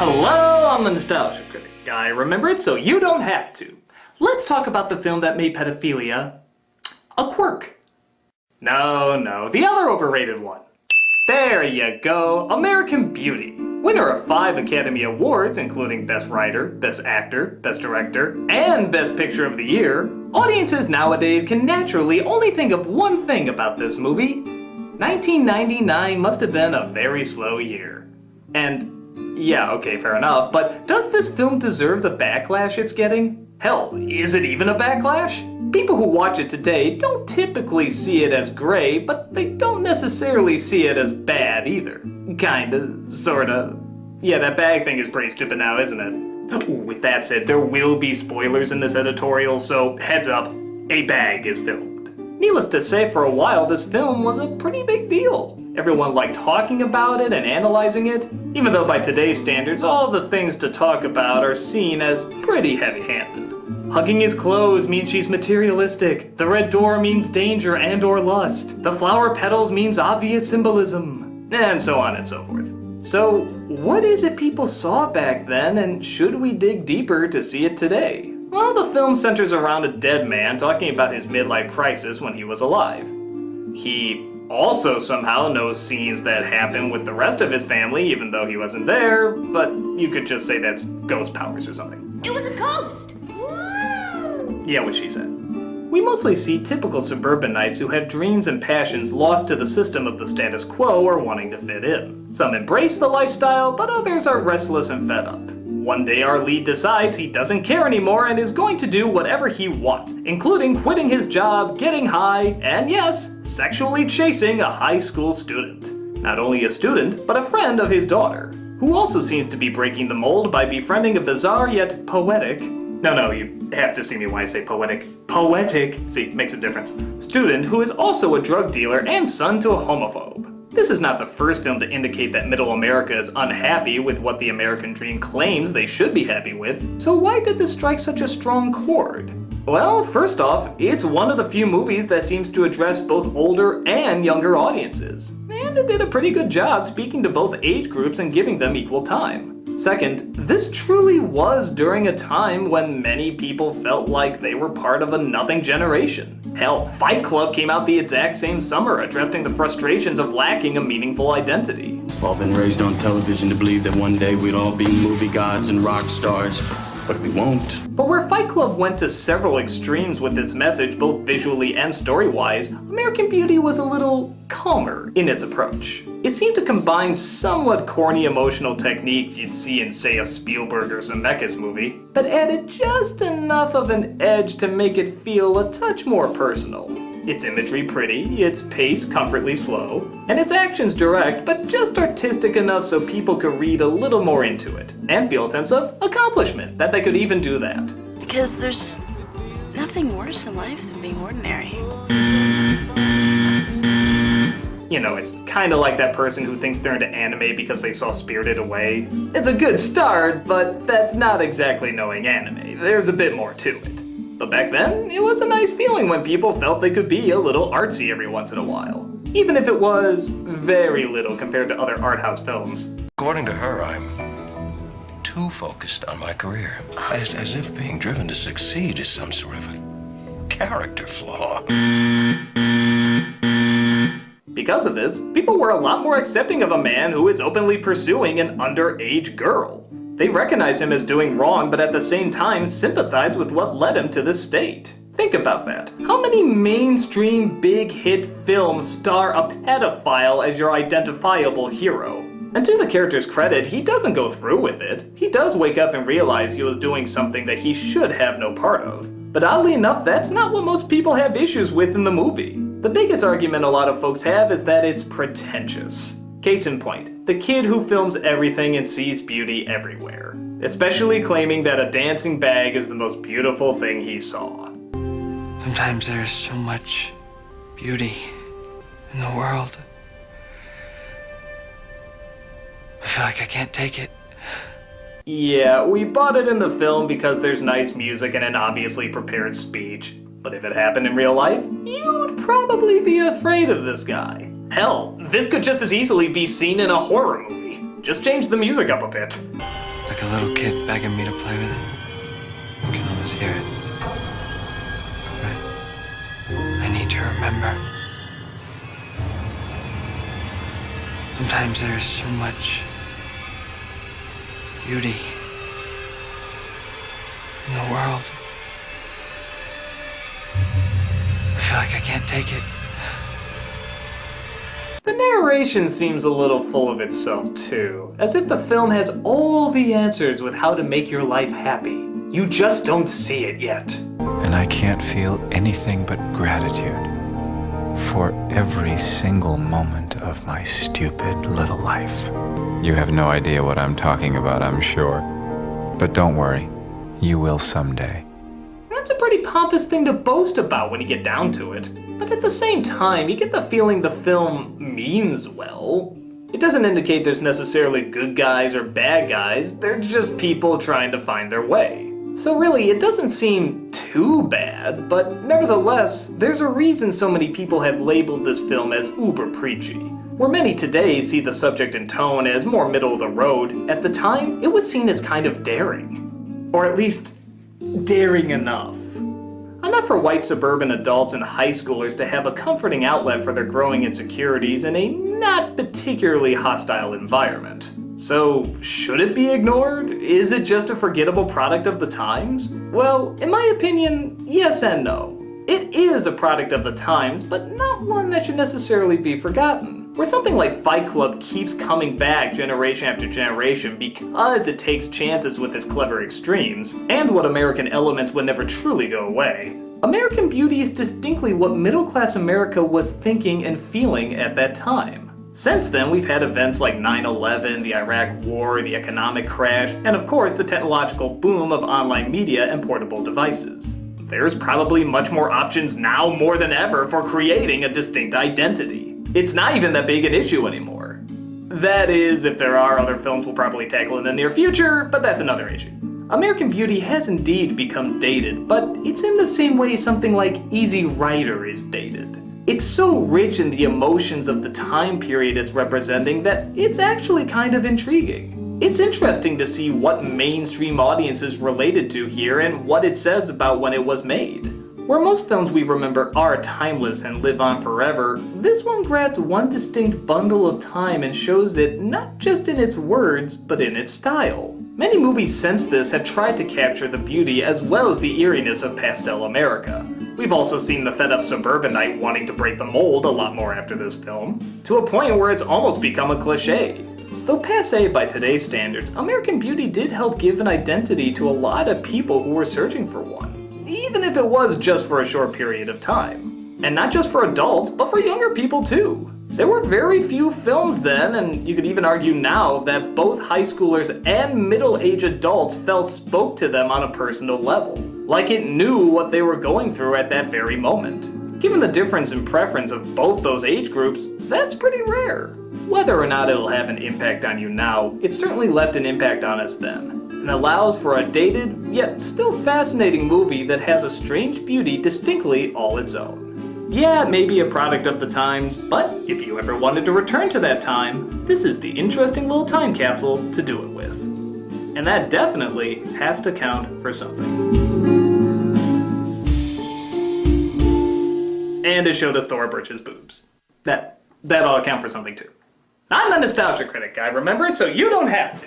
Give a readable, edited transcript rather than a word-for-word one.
Hello, I'm the Nostalgia Critic. I remember it so you don't have to. Let's talk about the film that made pedophilia a quirk. No, the other overrated one. There you go, American Beauty. Winner of 5 Academy Awards, including Best Writer, Best Actor, Best Director, and Best Picture of the Year, audiences nowadays can naturally only think of one thing about this movie. 1999 must have been a very slow year. And yeah, okay, fair enough, but does this film deserve the backlash it's getting? Hell, is it even a backlash? People who watch it today don't typically see it as great, but they don't necessarily see it as bad either. Kinda, sorta. Yeah, that bag thing is pretty stupid now, isn't it? With that said, there will be spoilers in this editorial, so heads up, a bag is filmed. Needless to say, for a while this film was a pretty big deal. Everyone liked talking about it and analyzing it, even though by today's standards all the things to talk about are seen as pretty heavy-handed. Hugging his clothes means she's materialistic. The red door means danger and or lust. The flower petals means obvious symbolism. And so on and so forth. So, what is it people saw back then, and should we dig deeper to see it today? Well, the film centers around a dead man talking about his midlife crisis when he was alive. He also somehow knows scenes that happen with the rest of his family, even though he wasn't there, but you could just say that's ghost powers or something. It was a ghost! Yeah, what she said. We mostly see typical suburbanites who have dreams and passions lost to the system of the status quo or wanting to fit in. Some embrace the lifestyle, but others are restless and fed up. One day our lead decides he doesn't care anymore and is going to do whatever he wants, including quitting his job, getting high, and yes, sexually chasing a high school student. Not only a student, but a friend of his daughter, who also seems to be breaking the mold by befriending a bizarre yet poetic— No, you have to see me when I say poetic. Poetic, see, makes a difference. Student who is also a drug dealer and son to a homophobe. This is not the first film to indicate that middle America is unhappy with what the American dream claims they should be happy with. So why did this strike such a strong chord? Well, first off, it's one of the few movies that seems to address both older and younger audiences. And it did a pretty good job speaking to both age groups and giving them equal time. Second, this truly was during a time when many people felt like they were part of a nothing generation. Hell, Fight Club came out the exact same summer, addressing the frustrations of lacking a meaningful identity. We've all been raised on television to believe that one day we'd all be movie gods and rock stars, but we won't. But where Fight Club went to several extremes with its message, both visually and story-wise, American Beauty was a little calmer in its approach. It seemed to combine somewhat corny emotional technique you'd see in, say, a Spielberg or Zemeckis movie, but added just enough of an edge to make it feel a touch more personal. Its imagery pretty, its pace comfortably slow, and its actions direct, but just artistic enough so people could read a little more into it, and feel a sense of accomplishment that they could even do that. Because there's nothing worse in life than being ordinary. You know, it's kinda like that person who thinks they're into anime because they saw Spirited Away. It's a good start, but that's not exactly knowing anime. There's a bit more to it. But back then, it was a nice feeling when people felt they could be a little artsy every once in a while. Even if it was very little compared to other art house films. According to her, I'm too focused on my career. As if being driven to succeed is some sort of a character flaw. Because of this, people were a lot more accepting of a man who is openly pursuing an underage girl. They recognize him as doing wrong, but at the same time sympathize with what led him to this state. Think about that. How many mainstream big hit films star a pedophile as your identifiable hero? And to the character's credit, he doesn't go through with it. He does wake up and realize he was doing something that he should have no part of. But oddly enough, that's not what most people have issues with in the movie. The biggest argument a lot of folks have is that it's pretentious. Case in point, the kid who films everything and sees beauty everywhere, especially claiming that a dancing bag is the most beautiful thing he saw. Sometimes there's so much beauty in the world. I feel like I can't take it. Yeah, we bought it in the film because there's nice music and an obviously prepared speech. But if it happened in real life, you'd probably be afraid of this guy. Hell, this could just as easily be seen in a horror movie. Just change the music up a bit. a little kid begging me to play with it. You can almost hear it. But I need to remember. Sometimes there's so much beauty in the world. I feel like I can't take it. The narration seems a little full of itself too, as if the film has all the answers with how to make your life happy. You just don't see it yet. And I can't feel anything but gratitude for every single moment of my stupid little life. You have no idea what I'm talking about, I'm sure. But don't worry, you will someday. That's a pretty pompous thing to boast about when you get down to it. But at the same time, you get the feeling the film means well. It doesn't indicate there's necessarily good guys or bad guys, they're just people trying to find their way. So really, it doesn't seem too bad, but nevertheless, there's a reason so many people have labeled this film as uber preachy. Where many today see the subject and tone as more middle of the road, at the time, it was seen as kind of daring. Or at least, daring enough. Enough for white suburban adults and high schoolers to have a comforting outlet for their growing insecurities in a not particularly hostile environment. So, should it be ignored? Is it just a forgettable product of the times? Well, in my opinion, yes and no. It is a product of the times, but not one that should necessarily be forgotten. Where something like Fight Club keeps coming back generation after generation because it takes chances with its clever extremes, and what American elements would never truly go away, American Beauty is distinctly what middle-class America was thinking and feeling at that time. Since then, we've had events like 9/11, the Iraq War, the economic crash, and of course the technological boom of online media and portable devices. There's probably much more options now more than ever for creating a distinct identity. It's not even that big an issue anymore. That is, if there are other films we'll probably tackle in the near future, but that's another issue. American Beauty has indeed become dated, but it's in the same way something like Easy Rider is dated. It's so rich in the emotions of the time period it's representing that it's actually kind of intriguing. It's interesting to see what mainstream audiences related to here and what it says about when it was made. Where most films we remember are timeless and live on forever, this one grabs one distinct bundle of time and shows it not just in its words, but in its style. Many movies since this have tried to capture the beauty as well as the eeriness of pastel America. We've also seen the fed-up suburbanite wanting to break the mold a lot more after this film, to a point where it's almost become a cliché. Though passé by today's standards, American Beauty did help give an identity to a lot of people who were searching for one, even if it was just for a short period of time. And not just for adults, but for younger people too. There were very few films then, and you could even argue now, that both high schoolers and middle-aged adults felt spoke to them on a personal level. Like it knew what they were going through at that very moment. Given the difference in preference of both those age groups, that's pretty rare. Whether or not it'll have an impact on you now, it certainly left an impact on us then, and allows for a dated, yet still fascinating movie that has a strange beauty distinctly all its own. Yeah, it may be a product of the times, but if you ever wanted to return to that time, this is the interesting little time capsule to do it with. And that definitely has to count for something. And it showed us Thora Birch's boobs. That ought to count for something too. I'm the nostalgia critic guy, remember it, so you don't have to.